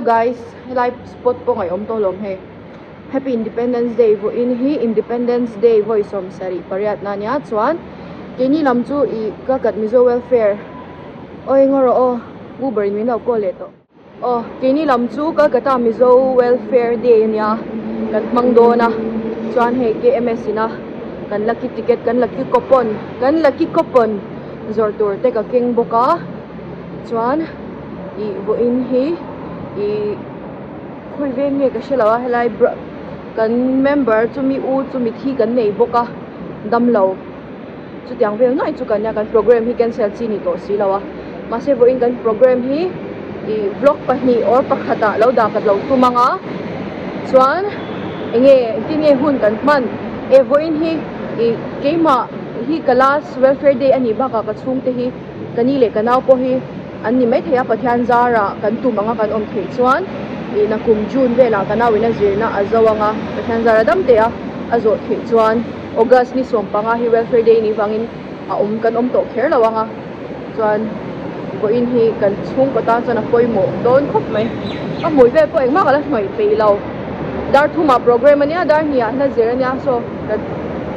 guys, live spot po ngayon tolom he. Happy Independence Day vo in hi Independence Day voice som sari pariat na niya chuan kini lamchu I kakat mizo welfare oi ngoro o uber min daw ko leto oh kini lamchu kakata mizo welfare day niya kan mangdo na chuan he KMS na kan lucky ticket kan lucky coupon zor tour te ka king boka chuan I vo in hi I khoi ve nge ka shelawa helai kan member chumi u chumi thi kan nei boka damlo chu tiang vel ngai chu kan ya kan program hi cancel chi ni to si lawa ma se vo in kan program hi I vlog pa ni or pakhata lo da kat lo tu manga chuan enge tinge hun kan man e vo in hi I keima hi kalas welfare day ani ba ka chung te hi kani le kanau po hi ani mai thaya pathian zara kan tu manga kan om thei chuan I na kum June vela kana wina zirna azawanga pathian zara dam te a azo thei chuan August ni som panga hi welfare day ni wangin a kan to kher lawanga chuan go in hi kan chung kata chana poimo don khop mai a moi ve po engma kala mai pe law dar thuma program ania dar nia na zirania so that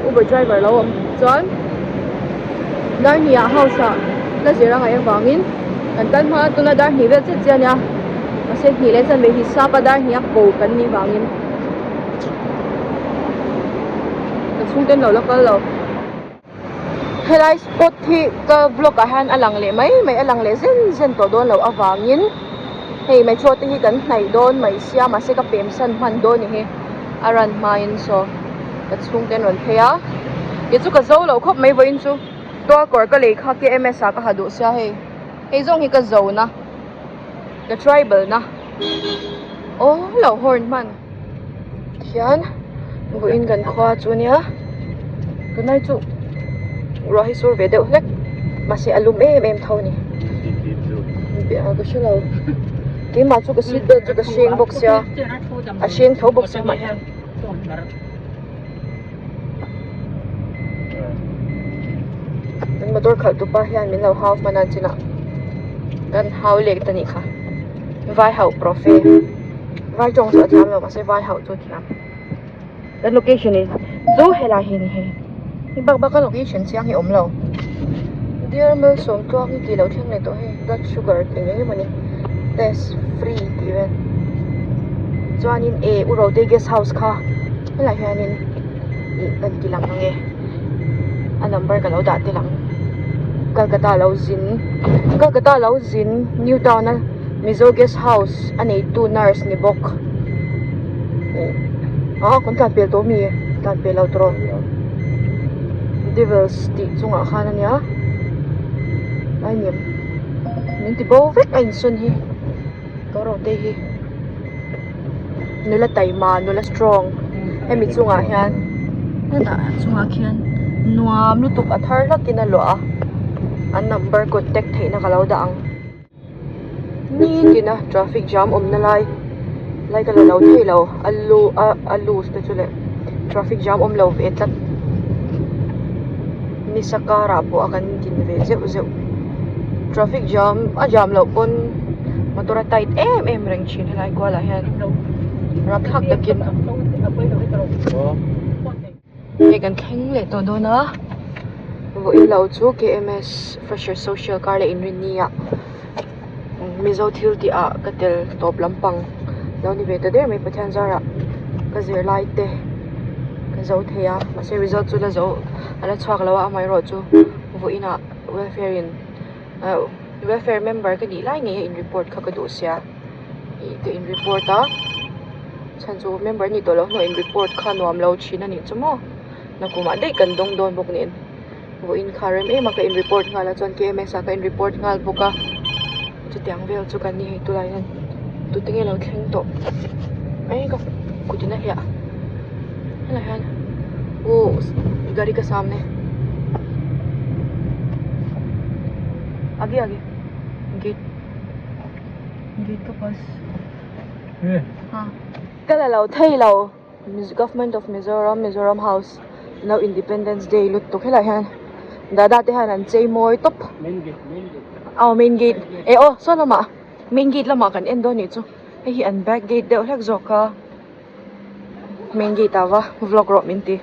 uber driver law chuan dar nia house na ziranga e wangin an tan ma tuna dar ni ve che chania ase hi le chan ve hi sa pa dar hiak ko kan ni wangin chung ten lo lokal lo helai spot hi ka vlog a han alang le mai alang le zen to don lo awangin hei mai chot hi kan hnai don mai sia ma se ka pem san man don ni he aran main so ka chung ten ron thea ye chu ka zo lo khop mai voin chu to kor ka le kha ke ms ka hadu sia hei zong hi ka zo na the tribal na oh lo horn man hian go in kan khwa chu nia tunai chu rohi sur ve deuh lek masi alum em thoni bia ko shelo ke ma chu ka sit de chu ka sheng box ya a sheng tho box ma den motor khal tu pa hian min lo half manan china kan hau lek tani kha vai hau profe vai chong sa thiam lo ma se vai hau chu thiam the location is zo hela hi ni he ni bak bak location chiang hi om lo dear mel som to ki ki lo thing le to he blood sugar thing ni mani test free ti ven chuanin e uro de guest house kha hela hianin I kan ti lang nge a number ka lo da ti lang Calcutta lo zin New Town Mizo guest house anei tu nurse ni bok kon tan pel to mi tan pel lo tro devils ti chunga khana nia ai nim min ti bo vek ain sun hi to ro te hi nula taima nula strong hemi chunga hian na chunga khian nuam lu tuk athar lakin a lo a an number contact theina ka lo da ang ni tina traffic jam na lai ka lo thei lo alu special traffic jam lo ve tat ni sakara po akan tin ve zeu traffic jam a jam lo pon motora tight em reng chin lai ko la hian rak thak takin e kan kheng le to do na vo in lo chu KMS fresher social car le in rinia mizo thil ti a katel top lampang lo ni ve ta der mai pathian zara ka zir lai te ka zo theya ma se result chu la zo ala chhuak lawa amai ro chu vo ina welfare member ka di lai nge in report kha ka do sia ke in report a chan chu member ni to lo no in report kha nuam lo china ni chumo na kuma dei kan dong don bok nin vo in kharem ma ka in report ngala chon KMS ka in report ngal boka chu tiang vel chu kan ni tu lai nan tu tinge lo thleng to ai ka kutina hya hala han वो गाड़ी का सामने आगे गेट का पास हाँ कल लो थे लो government of Mizoram house now independence day लुट तो खेला है दादा ते हान चei moi top main gate A O so lama main gate lama kan endo ni chu hi an back gate deuh hlek zawk a main gate awa vlog ro min ti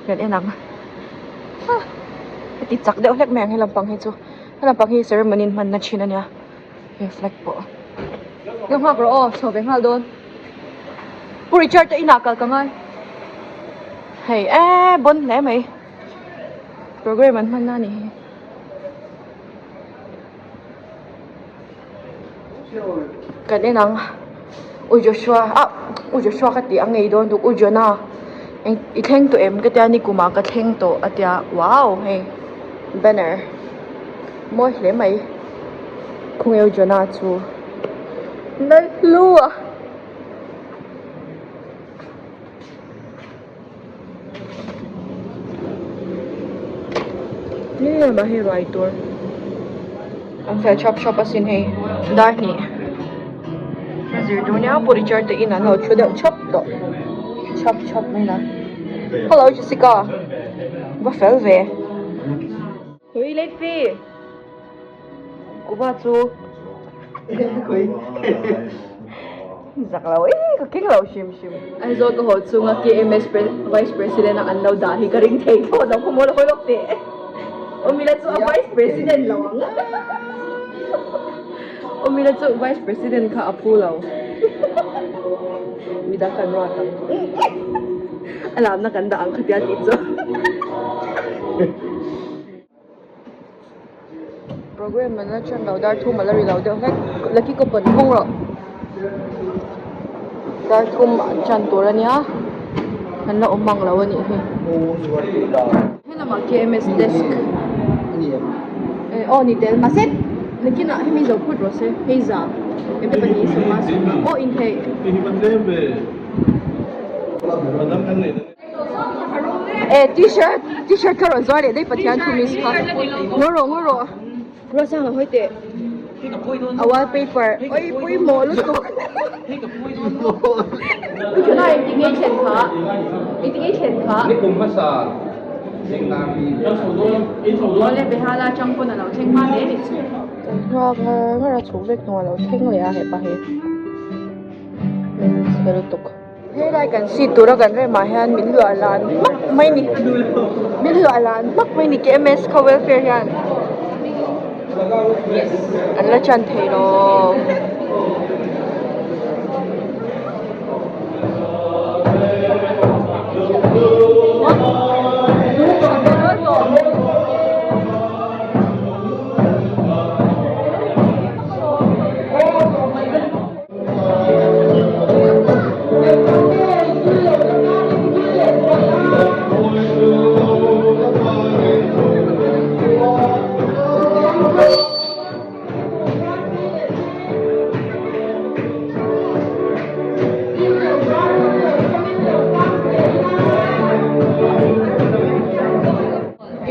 kan enang ti chak deuh hlek meng hi lampang hi chu lampang hi ceremony man na chhin ania he flag po yung hak ro so be ngal don puri chart ta inakal ka ngai hey bon le mai program man na ni kan enang u Joshua ka ti angai don duk u jona i thleng to em ka tia ni kuma ka thleng to atia wow hey banner moi hle mai khung eu jona chu nai lua ni ma hi right door ang fel chop asin hey dar ni Nazir dunia puri chart te ina no chuda chop to chop mai na hello Jessica va fel ve hui le fi kuba chu zak law ka king law shim ai zo ko ho chu nga KMS vice president ang anlaw dahi ka ring thei tho da ko mo lo lok te o mila chu vice president lawang o mila chu vice president ka apu law mida kan ra ta alam na kan da ang khatia ti chu program man chan law dar thu malari law de hek laki ko pon khong ro dar thum chan torania han la omang law ani he hena ma KMS desk ni tel maset lekin na hemi zo put rose heiza em pe pani so mas in he t-shirt ka ro zore dei pathian thu mis kha ngoro ro sang la hoite a wallpaper oi pui mo lu tu chu na itinge chen kha ni kum ma sa sing na mi le behala changpon na lo theng ma le ni ra ngara chuvek no lo theng le a he pa he men sero tok he lai kan si tura kan re ma han min lu alan mak mai ni KMS ka welfare yan an la chan thei lo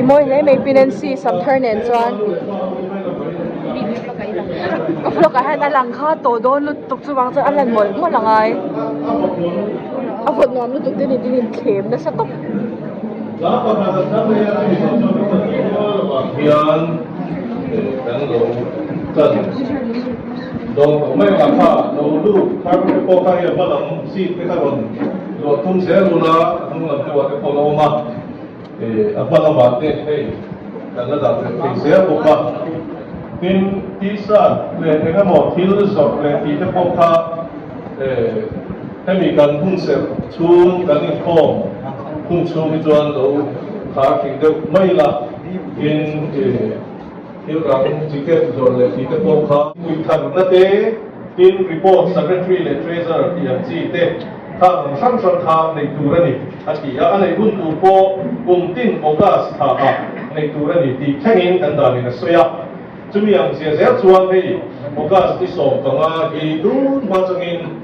moi le mai pinansi sam thernen chuan aflo ka han alang kha to don lut tuk chuwang chuan alan mol mo langai avot nom lu tuk din din khem na sa tok hian kan lo tan dong mai ka pha lo lu kha ko ka ya ba lam si te ka ron lo thum se lu na thum lam te wa te ko lo ma apa nama te hey karena dapat saya buka tin tisa le dengan mau til sok le tidak buka kami kan pun se chun kan inform pun chun tuan lo kah kita mai lah in orang jika tuan le tidak buka kita nanti in report secretary le treasurer yang cite thang sang thang nei turani ati ya anei hun tu po tin ogas tha ha nei turani ti thangin kan da ni na soya chumi ang sia sia chuan hei ogas ti so kanga i dun ma changin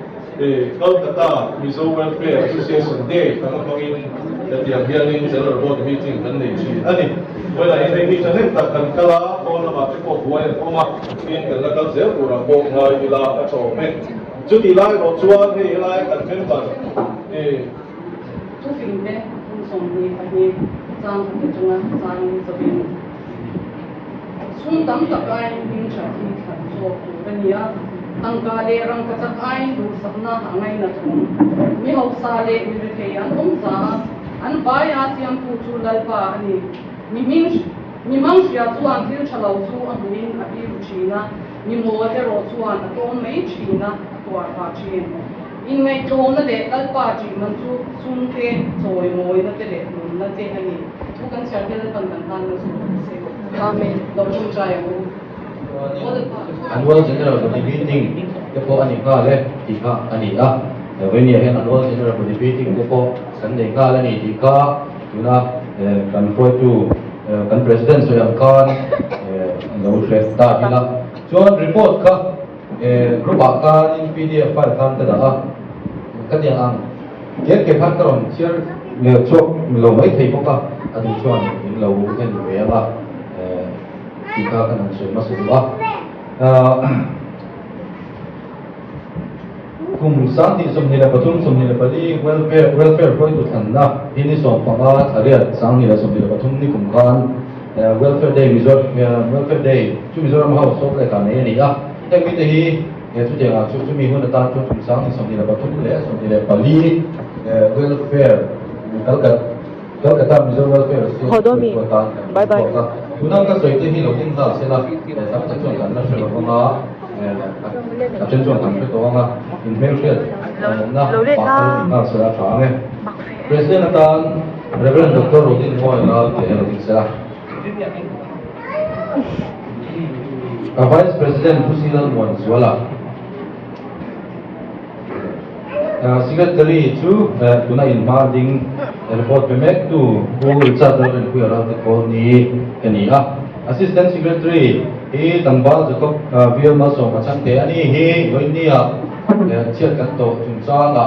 Kolkata Mizo Welfare Association Day kang pangin dati ang hianin general board meeting kan nei chi ani wala in ni chanen tak kan kala ko na ma ko buai ko ma in kan la kal se pura ko ngai ila ka cho me chú đi lại một chuan thì lại cần phiên bản chú phim đấy không xong thì phải đi trang cái chung á trang cái bên xung tấm tập lại bên trái thì phải做cái này á tangka le rang ka chak ai du sakna hangai na thum mi ho sa le mi re thei an sa an bai a siam pu chu lal pa ani mi mang sia chuan thil thalo chu a huin a bi china mi mo te ro chuan a ton mei china to pa chin in ngai to na le lal pa chi man chu sun te choi moi na te le nun na te ani tu kan sia te pan kan tan na su se Amen. lo chung chai mu annual general body meeting ke po ani ka le ti ka ani a when ye hen annual general body meeting ke po sunday ka le ni ti ka tuna kan foi tu kan president so yang kan no chef ta hila chuan report ka group ka in pdf file kan ta da ka dia ang ke phat karon share le chok lo mai thei po ka adu chuan in lo hen ve ba kita akan masuk kumsang di somnila patung somnila pali welfare point tu tanna ini som panga tharia sang nila somnila patung ni kumkan welfare day welfare day chu Mizoram House so le kan ni ya te mi te hi tu je nga chu mi hun ta chu kumsang di somnila patung le somnila pali welfare Kolkata Mizoram welfare Hodomi. Bye bye. Tunang ka soy te hi lo ding da sela tap ta chuan kan na shelo nga a chen chuan kan to nga in mail field na na sela cha nge president atan reverend dr rodin mo na te lo ding sela vice president Husinal Monswala secretary to tuna in Harding report pemek to Google chat and kuya rat ko ni kania assistant secretary e tangbal jakob bill maso kachante ani he loinia chiat kan to chungcha nga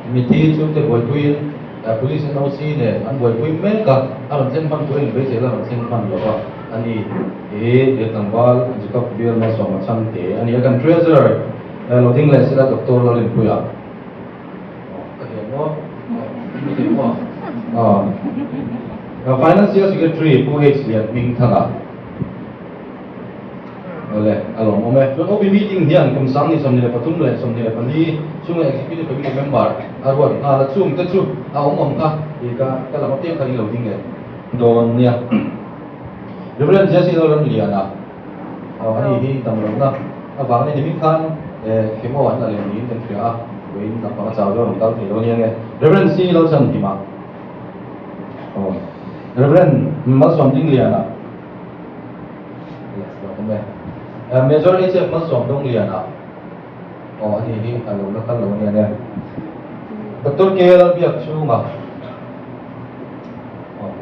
miti chu te boy queen police and OC ne an boy queen men ka aron chen pan kuing be chela ron chen pan lo ba ani e tangbal jakob bill maso kachante ani kan treasurer loading le sila Dr. Lolin Puya. Financial Secretary PH Liat Ming Thanga. Ole, along ome. So obi meeting dian kumsang ni somnile patum le somnile pali sunga executive committee member arwan ala chung te chu a om ka ika kala mate ka loading le don nia. Reverend Jesse Lolin Liana. Ani hi tamrong na. Abang ni min kan khi mà anh là liền nhìn đến phía với tập báo chào cho đồng tao thì đâu nghe Reverend C lâu chân thì mà Reverend mất sống đinh liền à majority chef mất sống đông liền à anh đi anh lâu nó khăn lâu nghe nè Dr. kia là việc chú mà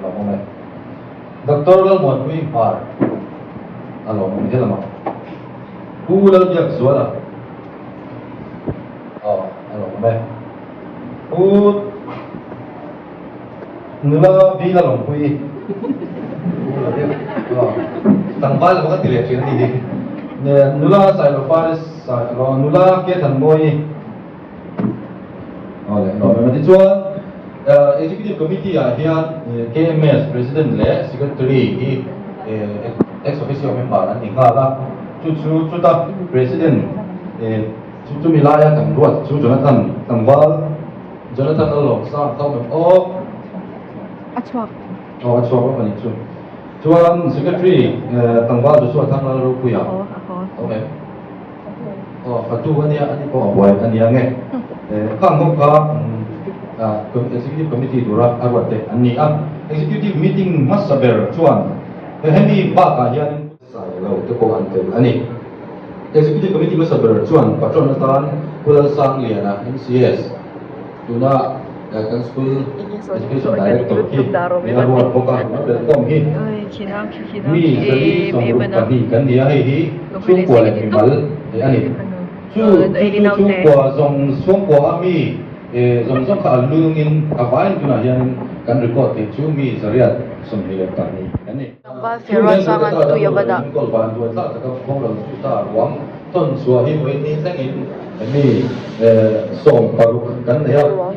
là không này Dr. là một quý par alo mình thế là mà cú là việc số là ano ba? Nula bila long pui. Tangbal mga television ni. Nula sa Paris sa nula ke than moi. Ole, no me chuan executive committee hian KMS president le secretary ex officio member an ingala chu ta president chu milaya kan ruat chu Jonathan along sa tao mem Achwak. achwa pa ni chu chuan secretary tangwal chu thang la ru puya Ako. okay patu ania ani ko boy ania nge khang ho ka executive committee dura arwate ani executive meeting masaber chuan hemi ba ka hian sai lo te ko an te ani executive committee masaber chuan patron atan kulal sang liana MCS tuna kan school education director ki ya ruat boka welcome hi mi sali song pani kan dia hi chung kwa le mal ani chu kwa song kwa mi zong ka lungin awain tuna hian kan record te chu mi zariat som hi pani ani Ba feron sangan tu ya bada. kol ban tu ta ka khong lo chu ta wang ton suwa hi we ni tangin mi som paruk kan ya ron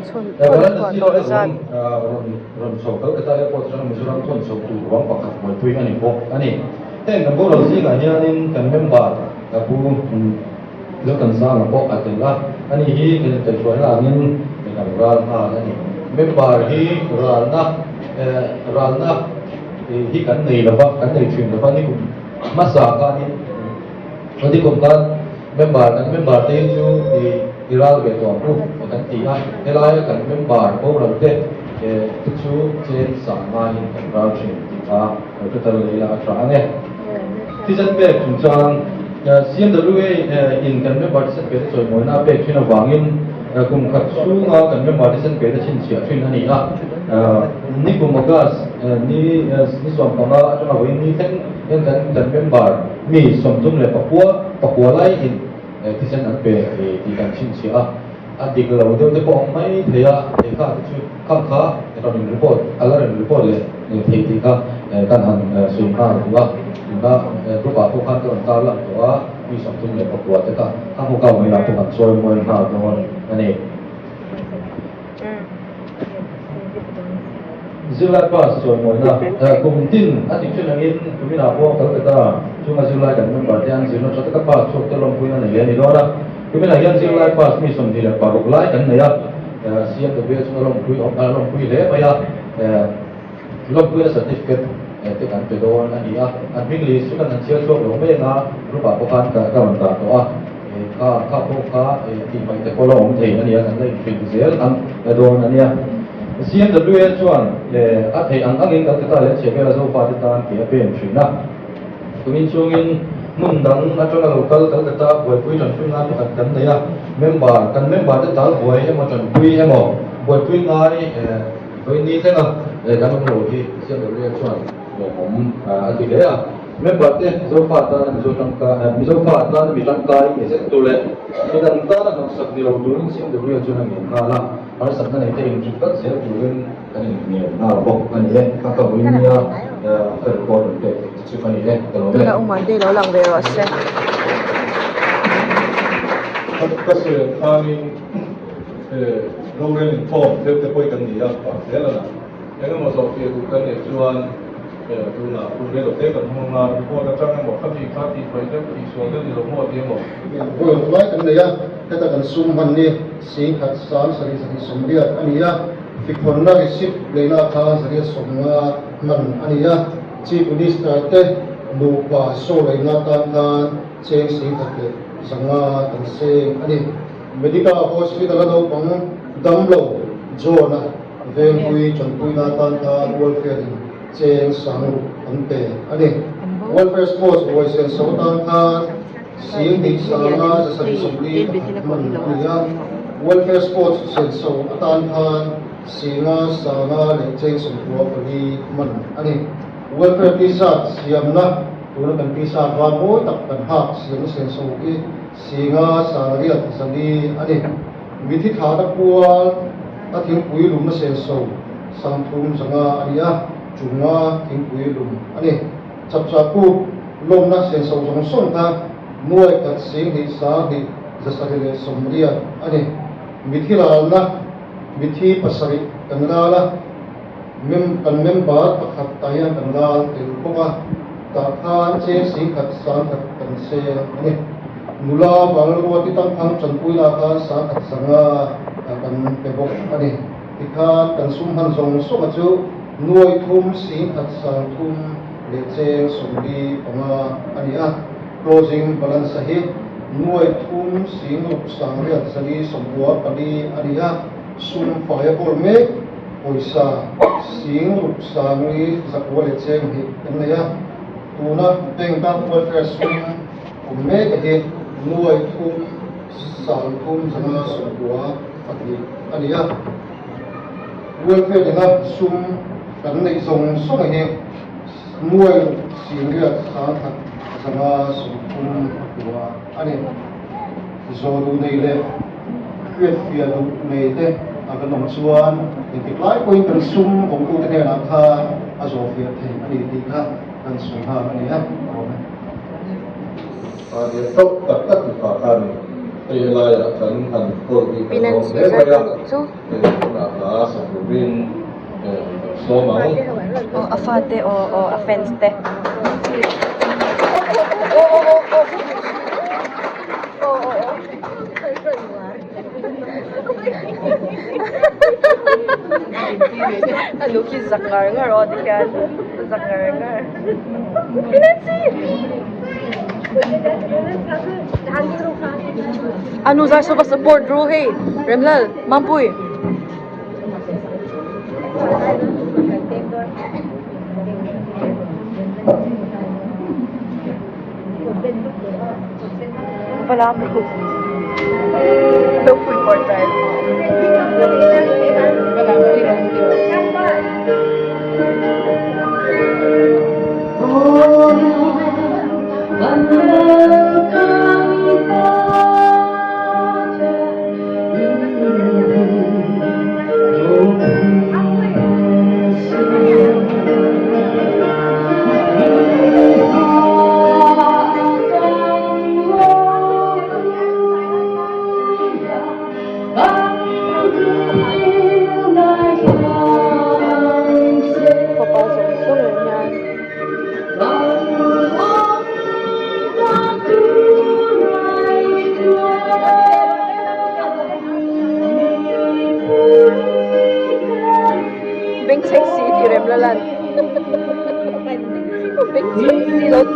so ka ta airport sa Mizoram ton so tu wang pakhat mo tu ani po ani ten kan bo lo si ga hian kan member ผู้เลือกกันสร้างระบบอัตลักษณ์อันนี้ที่เป็นแต่ช่วยเราเงินในการรันอันนี้ไม่บาร์ที่รันนะที่กันในระบบกันในชุมระบบนี่คุณมาสาการนี้วันที่ผมก็member te chu iral be to pu kan ti ha helai kan member ko ram te tu chu chen sa ma in kan ra chin ti ha to tar le la tra ne ti jan pe chung chang CMWA in kan member se pe choi mo na pe thina wangin kum khat su nga kan member se pe ta chin chia thin ani ha ni kum magas ni som ka ma atma win ni ten yan kan member mi som tum le pakua lai inที่ฉันนั้นเป็นที่การชินเชียอันที่เราเดี๋ยวจะบอกไม่เทียข้าชื่อข้ามข้าเราหนึ่งรีพอร์ตอะไรหนึ่งรีพอร์ตเลยหนึ่งที่ข้าการทำส่วนข้าหรือว่ารูปแบบพวกข้าตัวข้าหลังตัวมีสองทุ่มเลยประกวดแต่ข้าพวกเขาไม่รับตัวกันช่วยมวยข้าตัวนั่นเองZulai pas soal mana, kumtin, adik cuma ingin kami nak buat kalau kita cuma Zulai kan memperhatikan Zulai satu kapas sok terlalu punya ni, ni orang kami nak yang Zulai pas misal tidak paruk lai kan ya, siap tu biar cuma orang pui le, bayar orang pui sertifikat, tekan pedoman ni ya, admin list sudah nanti siap sok orang bayar rupa bukan kawan tak doa. Kau di mana kolom ni ya, kan lagi fizial, doa ni ya. CMWA chuan le a thei ang angin kan ta le chebela zo pa ta ki a pen thina tumin chungin mun dang national local kal ta boi pui chan pui nga kan ne ya member te tal boi emo chan pui emo boi pui ngai boi ni te na kan mo hi CMWA chuan le hom a ti le a member te zo pa ta zo tang ka mi zo pa ta mi tang ka ni se tu le mi dang ta na nok sak ni lo tu CMWA chuan ni ka la har sabna nei te in chukat se turin kanin ni na bok ani le ka ka win ya ka ko te chu ani le ka lo le na umar de lo lang vero seก็คือทางโรงเรียนฟอร์มเด็กจะไปกันนี่อ่ะป่ะเสียแล้วนะยังไม่มาสอบเกี่ยวกับกันเนี่ยชวนดูนะโรงเรียนเราเด็กกันห้องงานพวกกระจังกันหมดข้าที่ไปเด็กที่ชวนเด็กที่เราหมดเดียวหมด Wala kan niya kata kan sumhan ni sing khat san sari somria ania fikon na receipt leina kha sari somnga man ania chief minister te lu pa so leina tan kan cheng sing khat le sanga kan se ani medical hospital no pang damlo zona vel hui chon pui na tan ka welfare cheng sang an pe ani welfare sports boys and so tan kan Siang di sana sesuatu seperti mana welfare sports senso tanhan singa sana leceng semua pergi mana ani welfare pisat siam na turun pisat wamo takkan hak siang senso ini singa sana lihat sandi ani miti thada pual ating pui lum senso sangtum sanga ania cuma ting pui lum ani cap capu lom na senso jong song ta nuai kat sing hi sa hi zasari somria ani mithila na mithi pasari kanala member pakhat taya kanal tel koka ta khan che sing khat san khat kan se ani nula balro ti tang phang chanpui la kha sa khat sanga kan pebok ani tikha kan sum han song so ma chu nuai thum sing khat sang thum le che somri panga ani a closing balance sahi nuai thum sing ruk sang riat sali sombuat pani ania sum fireball me poisa sing ruk sang ni zakwa le cheng hi enaya tuna teng ta welfare sum me he nuai thum sang thum sanga sombuat pani ania welfare dina sum kan nei song song he nuai sing riat sang khat sama sumkum dua ani zoru nei le kwet fia du nei te akan nom chuan ti klai point kan sum ong ku te na kha a zo fia the ani ti kha kan sum ha ani ha dia tok tak ka kan la ya kan kan ko di Finance le ba ya so na sa rubin so ma o afate o offense te Ano ki zakngar-ngar, o, di ka, zakngar-ngar. Pinansi! Ano za sa support, Ruhe? Remlal, mampuy. Pala ako. Look for portrait. Papasok sa ganyan. Beng sexy di Remlalan. Beng sexy lang.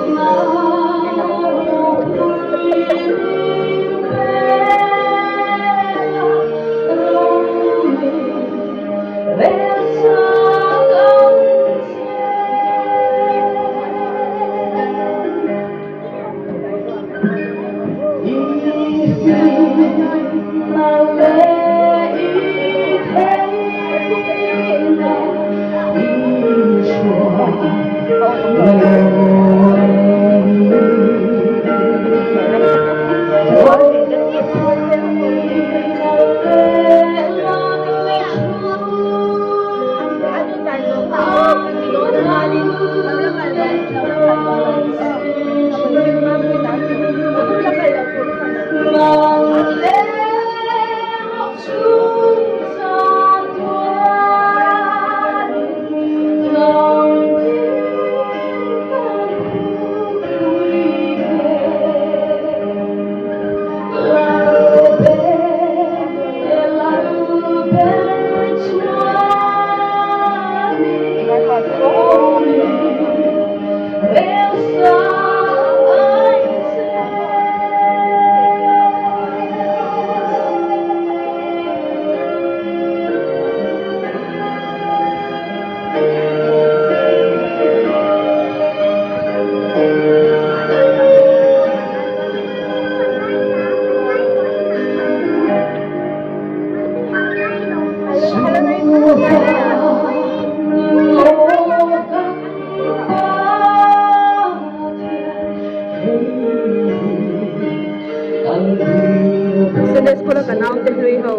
Sunday school ka na ang tinuwi ho.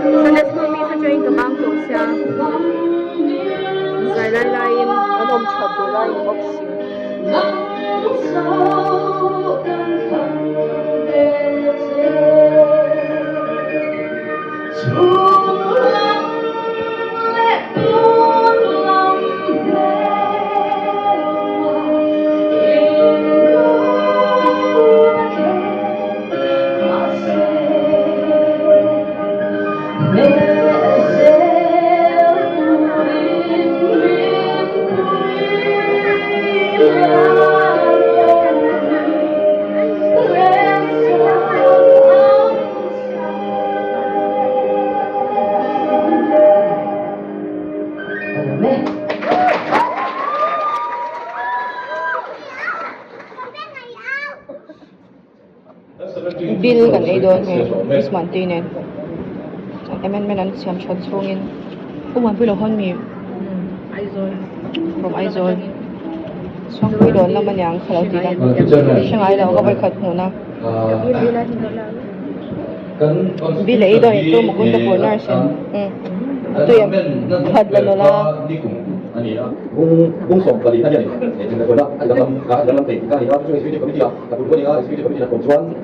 Sunday school mi sa train ka bang kung siya. Sa lain anom chabula yung boxing. Bill kan ay doon is maintenance. Ang amendment ang siyam siya sungin. Uwan po lahon mi. Aizol. From Aizol. So ang po doon naman yang kalawtilan. Siya nga ilaw kapag kat muna. Bill ay doon ito magunda po narsin. Ito yung hadlan nila. Ani kung sok bali aja nih tinggal kola dalam teknika ini harus executive committee tapi ini executive committee konsuan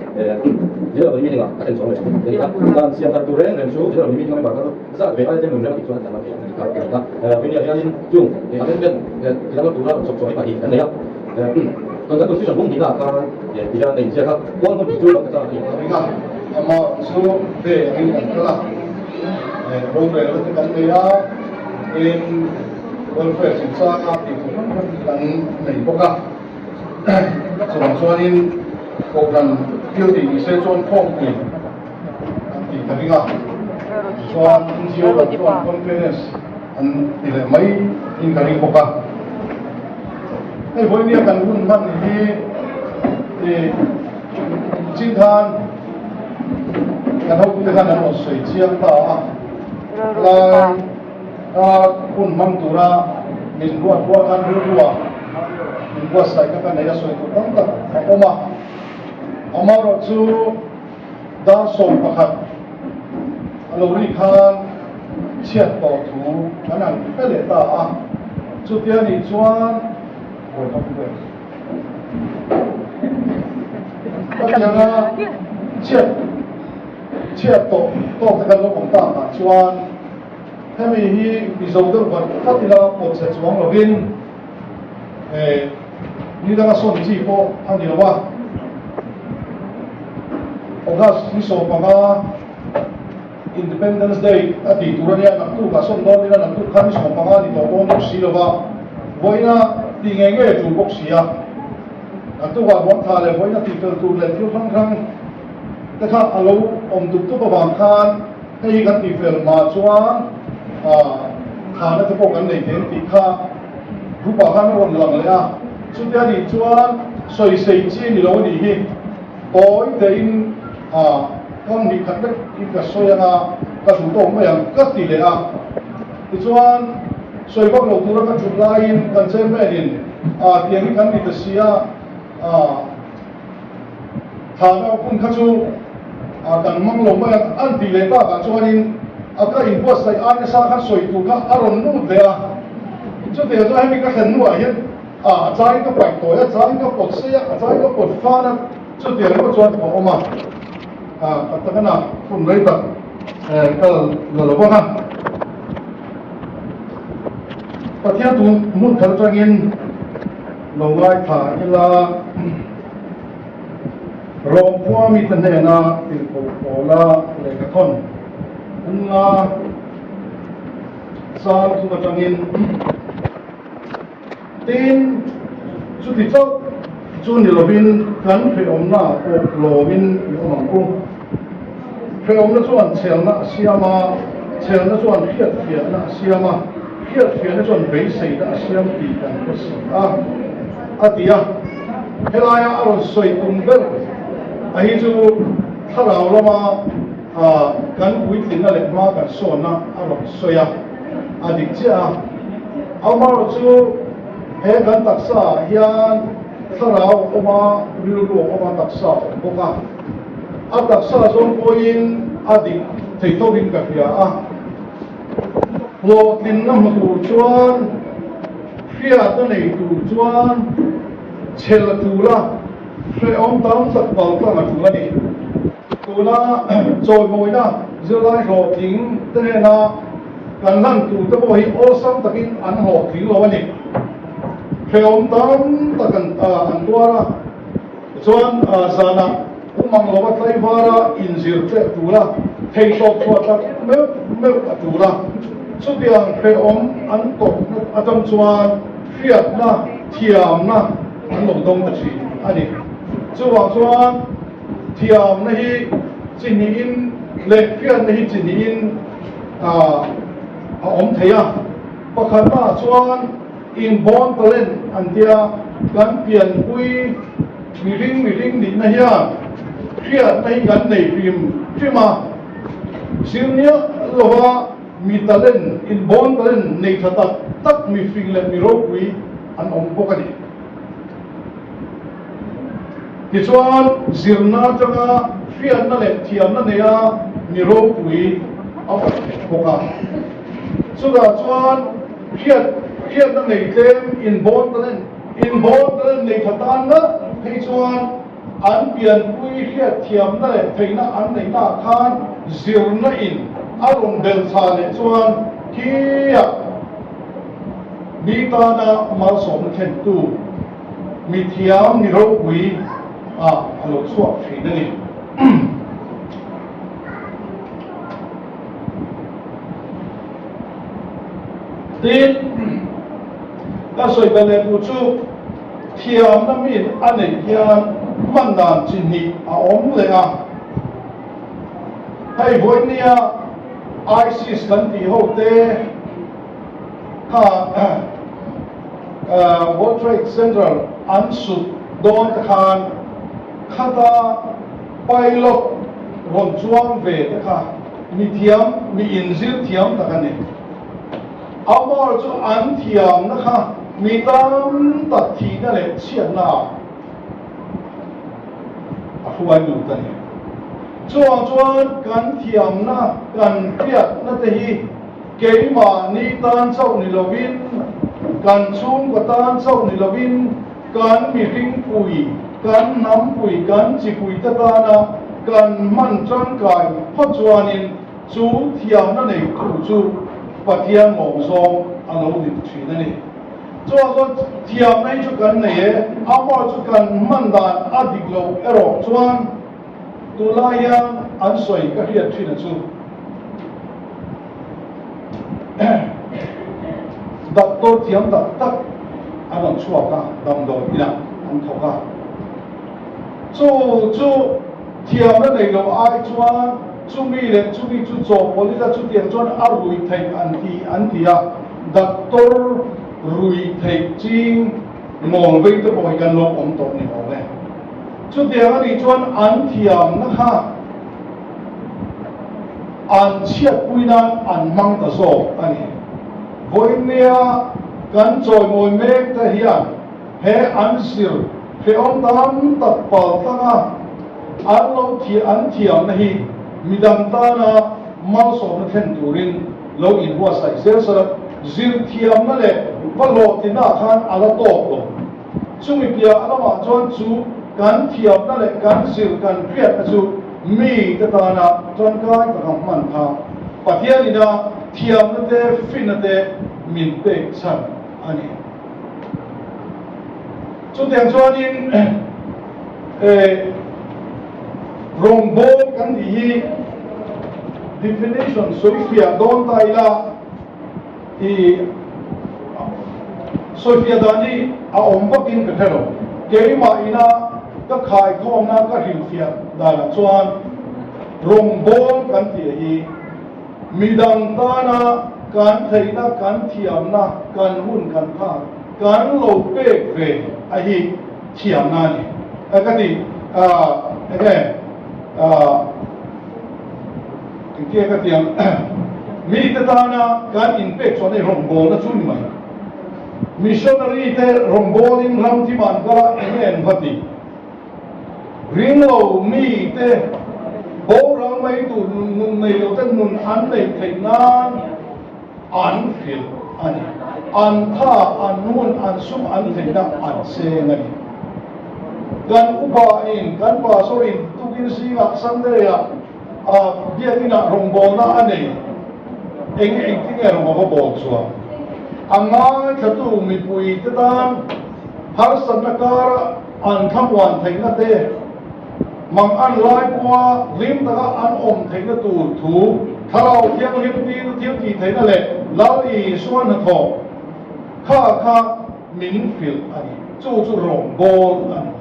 dia beri meeting akan soal jadi kan siang satu ren dan show dia beri meeting kami bakal saat be aja menurut itu dalam teknika ini yang jung akan kan kita kan turun sok sok pagi kan ya kan constitution bung kita akan ya tidak ada inisiatif kuang pun dijual kita Ama so de ini adalah rong rel te kan leya in welfare sin sa ti kan nei boka chuan in program building is chuan khom ti ti karinga chuan NGO chuan conference an ti le mai in karing boka ei voi nia kan hun man hi chin than kan hok te kan an soi chiang ta lai kun mam tura min buat kan ruwa min buat sai ka nei soi tu tang ta oma ro chu da som pakhat alo ri khan chiat to thu kan an pele ta chu tia ni chuan oi thap ve Kaya chiat to te kan lo kong ta chuan hemi hi bizodel van fatila pot se chuang lovin ni danga son chi po ani lawa August ni so panga Independence Day ati turania nak tu ka son don ina nak tu khan so panga ni to don si lawa voina ti ngenge tu bok sia tu wa bon tha le voina ti fel tu le tiu khang khang ta kha alo om tu tu ba wang khan hei kan ti fel ma chuan kha na te po kan nei ten ti kha ru pa khan ron lang le chu tia ni chuan soi sei chi ni lo ni hi oi te in kan ni khat dak in ka soya ka su to ma yang ka ti le ti chuan soi bak lo tu ra kan chu lai in kan che me in tiang kan ni ta sia thana kun khachu kan mang lo ma an ti le ta kan chuanin aka in post sai an sa kha soi tu ka aron nu le chu te zo hemi ka khan nu hian chai ka pai to ya chai ka pot se ya chai ka pot fa na chu te ko chuan ko oma ta kana kun rei ta kal lo ba ha pathian tu mun khal changin lo ngai tha ila rong phua mi tan ne na til ko la le ka thon nga sal tu ka changin tin chu ti chau chu ni lovin kan phe om na ko lovin yo mang ko phe om na chuan chel na siama chel na chuan hiat na siama hiat na chuan bei sei na siam ti kan ko si atia helaya aron soi tumber ahi chu tharau lama kan uitling na le ma kan so na aron soya adik cha amaro chu he kan taksa hian tharau oma rilu oma taksa boka taksa zon poin adik theitorin ka hia lo tin na mu chuan khia ta nei tu chuan chel tu la fe om tam sak bal ta na tu la ni tu na choi moi na zilai ro ting te na kan nan tu te bo hi o sam takin an ho thil lo ni fe om tam ta kan an tuara chuan sana umang lo bat lai vara in zir te tu la thei tok chuat ta me tu la chu tiang fe om an tok atam chuan fiat na thiam na an lo dong ta chi ani chu wang chuan thiam na hi chini in le fiat na hi chini in om theya pakhat na chuan in bon talen an tia kan pian pui mi ring ni na hian fiat na hi kan nei pim phima silnia lowa mi talen in bon talen nei thata tak mi fing le mi ro pui an om pokani ti chuan zirna changa fiat na le thiam na neya mi ro pui poka chuga chuan fiat na nei tlem in bon talen nei thatan na thei chuan an pian pui fiat thiam na le theina an nei na khan zirna in aron bel cha le chuan kia mi ta na mal som khen tu mi thiam ni ro pui alo chuak thei na ni tin ta soi bê lệ bù chú thiam năm in anh ấy hiền man đàn chín nhị ống lệ hay với nia ISIS gần tí hậu tê World Trade Center an sụp đón khan khata pilot ron chuang về thế cả mi thiam mi inzil thiam ta cái này amor chu an thiam na kha mi tam tat thi na le chian na a huai lu ta ni chuan kan thiam na kan piat na te hi ke ma ni tan chau ni lovin kan chung ko tan chau ni lovin kan mi ring pui kan nam pui kan chi pui ta ta na kan man chang kai phot chuanin chu thiam na nei tu chu pathian ngom zong alo din thri na ni chuan thiam nei chu kan nei amor chu kan man dan adik lo ero chuan tulaya an soi ka hiat thina chu doctor thiam tak anong chua ka dam do ina an thoka chu thiam na nei lo ai chuan chu mi chu cho polita chu tiang chuan a rui thei an ti a doctor rui thei ching ngol vei te poi kan lo om to ni ho le chu tiang ani chuan an thiam na ha an chiat puina an mang ta zo ani voinia kan choi moi mek ta hian he an sir he om tam tak pal tanga an lo thi an thiam na hi midang ta na mal so na then turin lo in wa sai sel sa zir thiam na le valo tina khan ala to lo chumi pia ala ma chon chu kan thiam na le kan sir kan piat chu mi ta ta na chon kai ta kam man tha pathian ina thiam na te fin na te min pe chan ani chu tiang chuan in rombo kan di definition Sophia don taila i Sophia dani a ombakin ka thelo keima ina ka khai khom na ka hil fia dala chuan rombo kan ti hi midang ta na kan theina kan thiam na kan hun kan pha kan lo pek ve a hi thiam na ni akati again kia ka tiang mi ta ta na kan in pek chon ai rombo na chun mai missionary te rombo lim lam ti man ka en vati ring lo mi te bo rang mai tu nun nei lo tan nun an nei thei nan an fil ani an tha an nun an sum an thei na an se ngani gan upa in gan pa sorin tukin singa sandeya dia ina rombo na ane eng tinga rombo ko bo chua anga thatu mi pui tan har sanakara an thamwan thaina te mang an lai kwa lim ta an om thaina tu thu tharau thiang lim ti tu thiang ti thaina le lai suan tho kha min fil ani chu rombo ani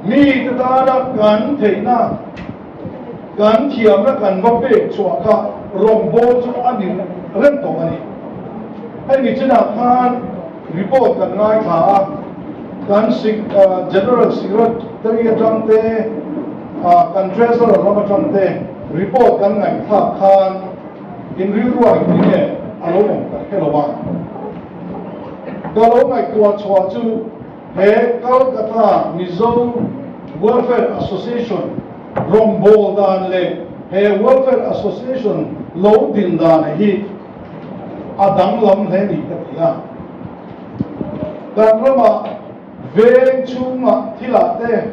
mi ta na kan theina kan thiam na kan va pek chua ka rombo chu ani ren to ani ai ni china khan report kan ngai tha kan general secretary atang te kan treasurer lam atang te report kan ngai tha khan in riruai ni ne alo mong ka hello ba galo ngai tua chua chu he Kolkata Mizo Welfare Association rombo dan le he welfare association lo din dan hi adang lam le ni ta ya dan rama ve chuma thilate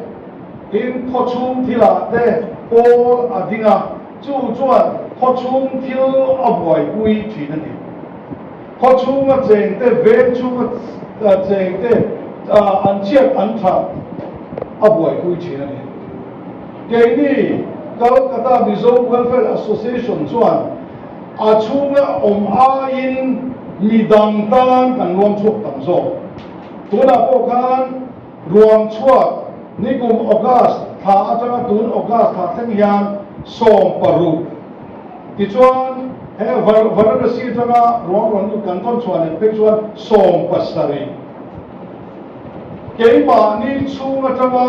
in phochum thilate pol adinga chu chuan phochum thil aboi pui thina ni phochum a cheng te ve chuma cheng te an chiat an tha aboi pui thina ni Kini Kolkata Mizo Welfare Association chuan a chunga om a in mi dang tan kan luam chuak tam zo tuna po kan ruam chuak ni kum August tha atanga tun August tha thleng hian som paru ti chuan he varanasi tanga ruam kan ton chuan pe chuan som pasari keima ni chunga tanga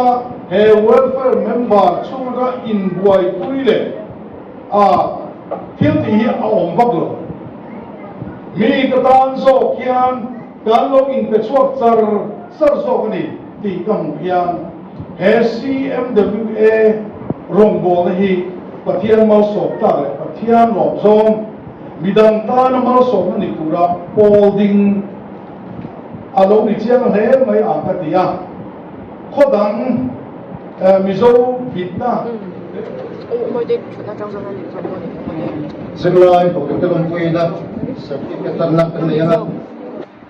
he welfare member chunga in buai puile thil ti hi a om vaklo mi ka tan zo kian kan lo in pe chuak sar zo ni ti kam hian he CMWA rongbo na hi pathian mal sok ta le pathian lo zong midang ta na mal sok ni tura holding alo ni chiang he mai a ka tia khodang mizo bitna Moi de chuna chang sang ni sang ni. Singlai ko ke long pui na certificate tan nak kan ya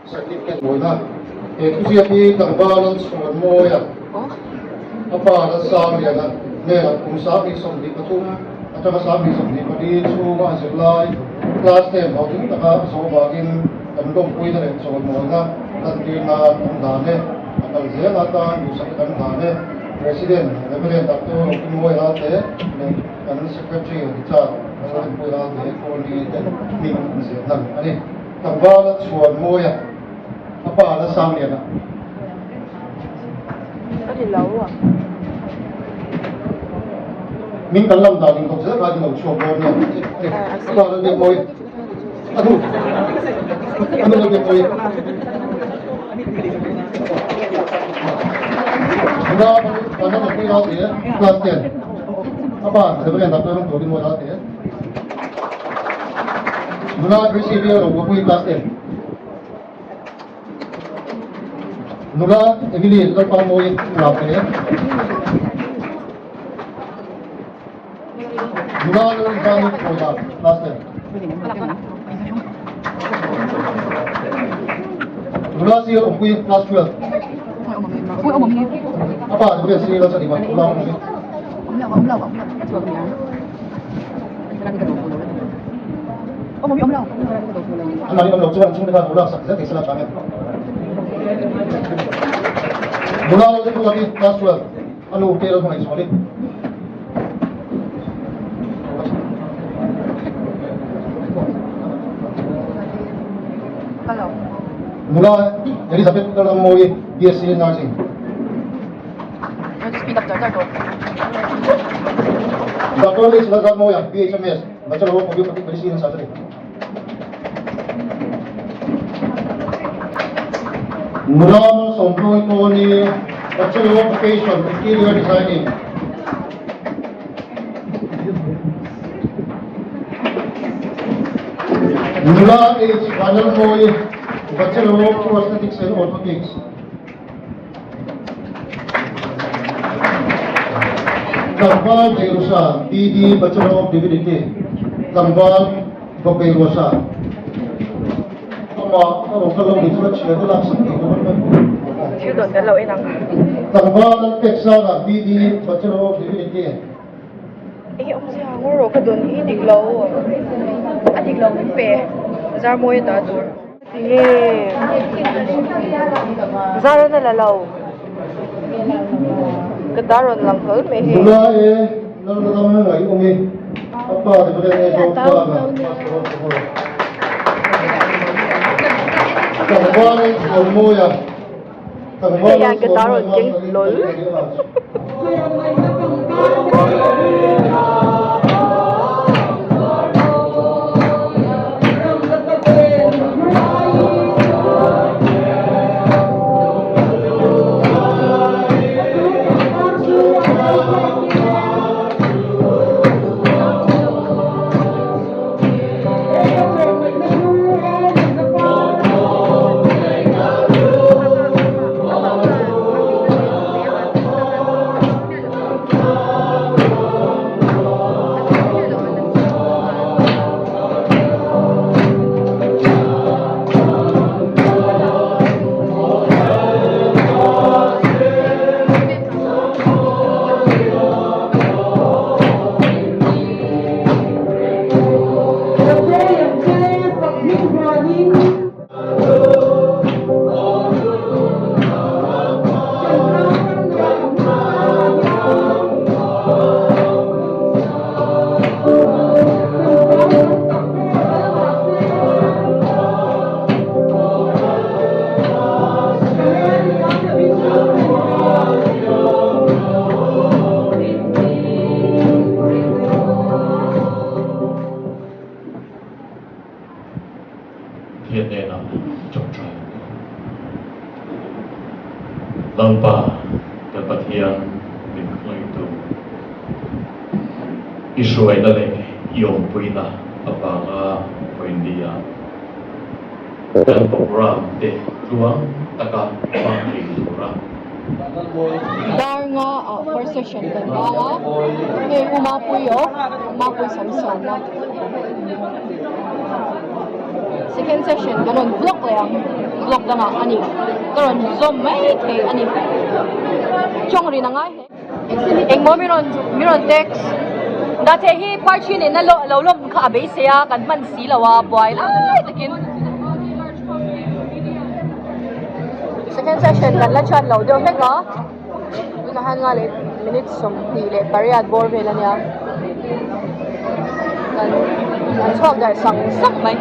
certificate mo na tu sia pi tang balance ko mo ya Oh. apa na sa mi na ne la kum sa bi som di patum ata sa bi som di padi chu ma singlai class 10 ho tin ta ka so ba gin kan long pui na so mo na tan di na tam da ne atal je la ta du sa kan da ne President, Reverend Dr. Okimoy Ate, and Secretary of the Child, Reverend Okimoy Ate, coordinated meeting siya lang. Ani, tambalat suwan mo ya, apa na sa amin na. Ano lawa? Min kalam daling ko sa kadi ng show mo niya. Apa na din mo ya? Ano na din mo ya? Mula ano na po yung ya, class 10. Apa, Reverend Dr. Okimoy Ate. Mula receive yung po yung class 10. Mula Emily, ito pa mo yung class 10. Mula yung isang po na class 10. Mula siya po yung class 12. Apa, Reverend sila sa lima. Mula mo yung ang mali ng loob sumunod na mula sa kasi sila kami. Mula lang din po lagi class 12. Ano pero mga isulit? Mula Elizabeth Kalamoy, BSc Nursing. Speed up jar ko. Dr. Liz Kalamoy, BHMS, Bachelor of Public Medicine Surgery. Mula mo sa employ ko ni Bachelor of Vocation, Interior Designing. Mula H. Banalmoy, Bachelor of Prosthetics and Orthotics. Tambal Jairusa, BD Bachelor of Divinity. Tambal Gopeirosa. Kalau dito na siya, wala sa tingin naman. Siya doon, dalaw inang. Tambal ng Texana, BD Bachelor of Divinity. Ang siya, nguro ka doon, idiglaw. Adiglaw ng pe. Zara mo yun dator. Sige. Zara na lalaw. Kadaron lang ko, may he. Mula nalalaman na ngayon umi. Apa, di ba rin ito pa na? Tangwanan sa Moya. Kaya kadaron king lol. thiện nên là chọc trời lần ba cái bát hiền mình khơi tu Israel là lệ yom puina apanga của India dan program de luang taka pangri luang Dar nga first session kan nga umapoy samsam na. Second session ganon vlog na nga ani karon zoom may kay ani chong rin na nga eng mo miron text dati hi party ni na lolom ka abay siya kan man silawa boy ay takin second session kan la chan lo do hega unahan nga le minutes som dile pariad bor vela niya kan ang swag dar sang may